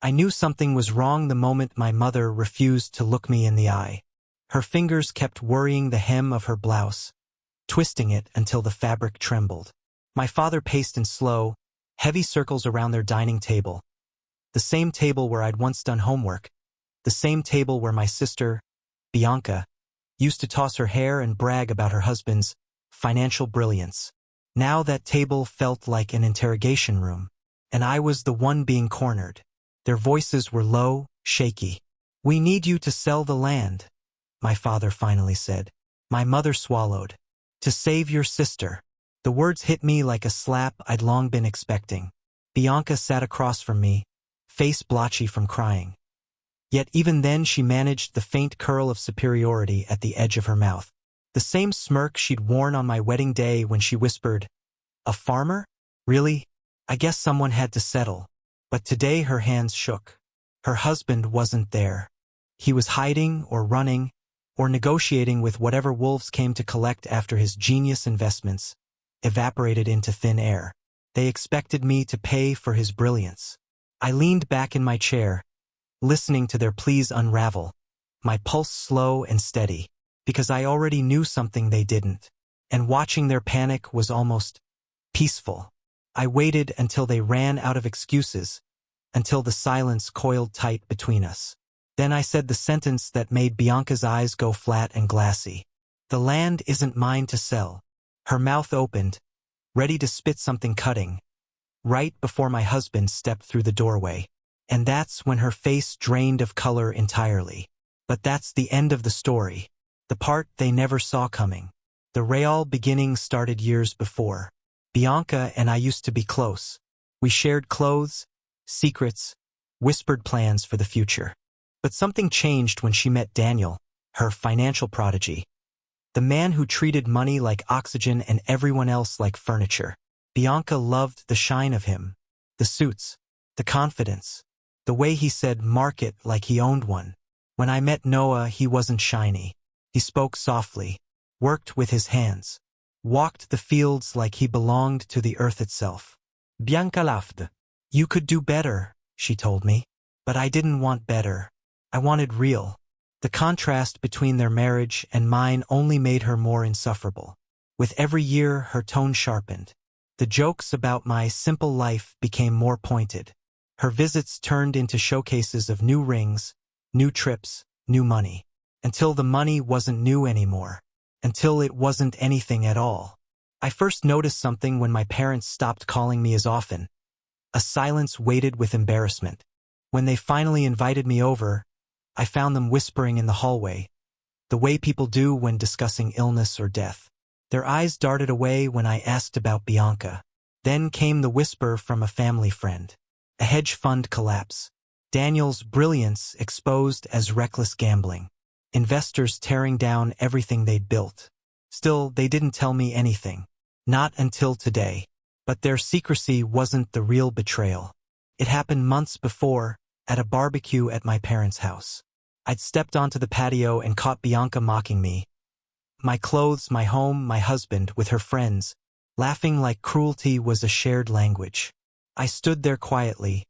I knew something was wrong the moment my mother refused to look me in the eye. Her fingers kept worrying the hem of her blouse, twisting it until the fabric trembled. My father paced in slow, heavy circles around their dining table. The same table where I'd once done homework. The same table where my sister, Bianca, used to toss her hair and brag about her husband's financial brilliance. Now that table felt like an interrogation room, and I was the one being cornered. Their voices were low, shaky. "We need you to sell the land," my father finally said. My mother swallowed. "To save your sister." The words hit me like a slap I'd long been expecting. Bianca sat across from me, face blotchy from crying. Yet even then she managed the faint curl of superiority at the edge of her mouth. The same smirk she'd worn on my wedding day when she whispered, "A farmer? Really? I guess someone had to settle." But today her hands shook. Her husband wasn't there. He was hiding or running or negotiating with whatever wolves came to collect after his genius investments evaporated into thin air. They expected me to pay for his brilliance. I leaned back in my chair, listening to their pleas unravel, my pulse slow and steady, because I already knew something they didn't, and watching their panic was almost peaceful. I waited until they ran out of excuses, until the silence coiled tight between us. Then I said the sentence that made Bianca's eyes go flat and glassy. "The land isn't mine to sell." Her mouth opened, ready to spit something cutting, right before my husband stepped through the doorway. And that's when her face drained of color entirely. But that's the end of the story, the part they never saw coming. The real beginning started years before. Bianca and I used to be close. We shared clothes, secrets, whispered plans for the future. But something changed when she met Daniel, her financial prodigy. The man who treated money like oxygen and everyone else like furniture. Bianca loved the shine of him, the suits, the confidence, the way he said market like he owned one. When I met Noah, he wasn't shiny. He spoke softly, worked with his hands, walked the fields like he belonged to the earth itself. Bianca laughed. "You could do better," she told me. But I didn't want better. I wanted real. The contrast between their marriage and mine only made her more insufferable. With every year, her tone sharpened. The jokes about my simple life became more pointed. Her visits turned into showcases of new rings, new trips, new money. Until the money wasn't new anymore. Until it wasn't anything at all. I first noticed something when my parents stopped calling me as often. A silence weighted with embarrassment. When they finally invited me over, I found them whispering in the hallway, the way people do when discussing illness or death. Their eyes darted away when I asked about Bianca. Then came the whisper from a family friend. A hedge fund collapse. Daniel's brilliance exposed as reckless gambling. Investors tearing down everything they'd built. Still, they didn't tell me anything. Not until today. But their secrecy wasn't the real betrayal. It happened months before, at a barbecue at my parents' house. I'd stepped onto the patio and caught Bianca mocking me. My clothes, my home, my husband, with her friends, laughing like cruelty was a shared language. I stood there quietly,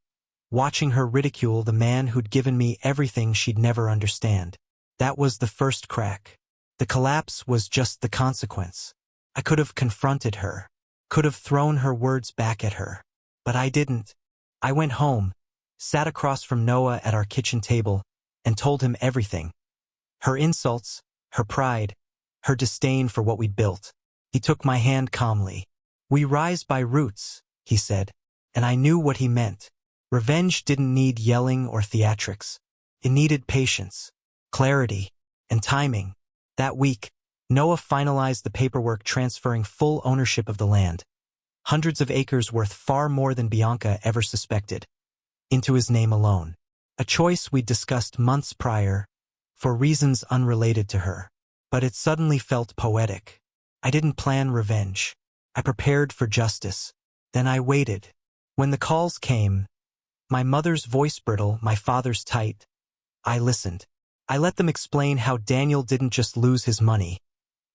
watching her ridicule the man who'd given me everything she'd never understand. That was the first crack. The collapse was just the consequence. I could have confronted her, could have thrown her words back at her. But I didn't. I went home, sat across from Noah at our kitchen table, and told him everything. Her insults, her pride, her disdain for what we'd built. He took my hand calmly. "We rise by roots," he said, and I knew what he meant. Revenge didn't need yelling or theatrics. It needed patience, clarity, and timing. That week, Noah finalized the paperwork transferring full ownership of the land, hundreds of acres worth far more than Bianca ever suspected, into his name alone. A choice we'd discussed months prior, for reasons unrelated to her. But it suddenly felt poetic. I didn't plan revenge. I prepared for justice. Then I waited. When the calls came, my mother's voice brittle, my father's tight, I listened. I let them explain how Daniel didn't just lose his money.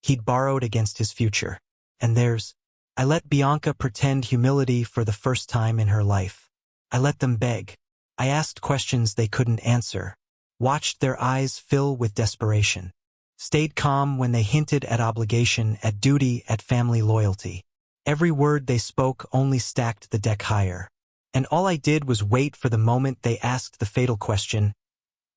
He'd borrowed against his future. And theirs. I let Bianca pretend humility for the first time in her life. I let them beg. I asked questions they couldn't answer, watched their eyes fill with desperation, stayed calm when they hinted at obligation, at duty, at family loyalty. Every word they spoke only stacked the deck higher. And all I did was wait for the moment they asked the fatal question,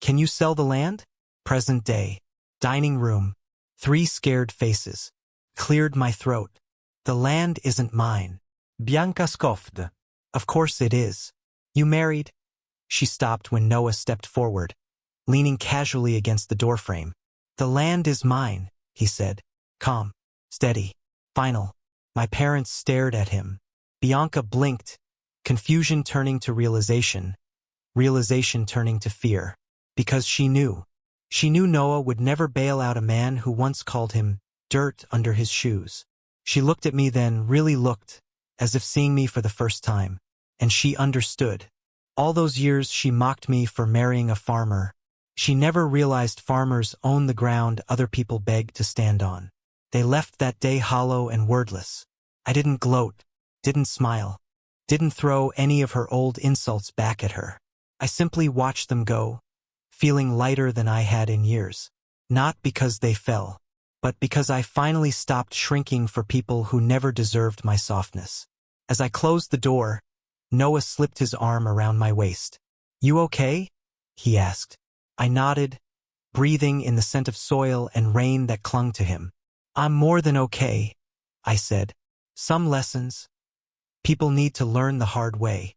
"Can you sell the land?" Present day. Dining room. 3 scared faces. Cleared my throat. "The land isn't mine." Bianca scoffed. "Of course it is. You married?" She stopped when Noah stepped forward, leaning casually against the doorframe. "The land is mine," he said. Calm. Steady. Final. My parents stared at him. Bianca blinked, confusion turning to realization turning to fear. Because she knew. She knew Noah would never bail out a man who once called him dirt under his shoes. She looked at me then, really looked, as if seeing me for the first time. And she understood. All those years she mocked me for marrying a farmer. She never realized farmers own the ground other people beg to stand on. They left that day hollow and wordless. I didn't gloat, didn't smile, didn't throw any of her old insults back at her. I simply watched them go, feeling lighter than I had in years. Not because they fell, but because I finally stopped shrinking for people who never deserved my softness. As I closed the door, Noah slipped his arm around my waist. "You okay?" he asked. I nodded, breathing in the scent of soil and rain that clung to him. "I'm more than okay," I said. "Some lessons people need to learn the hard way."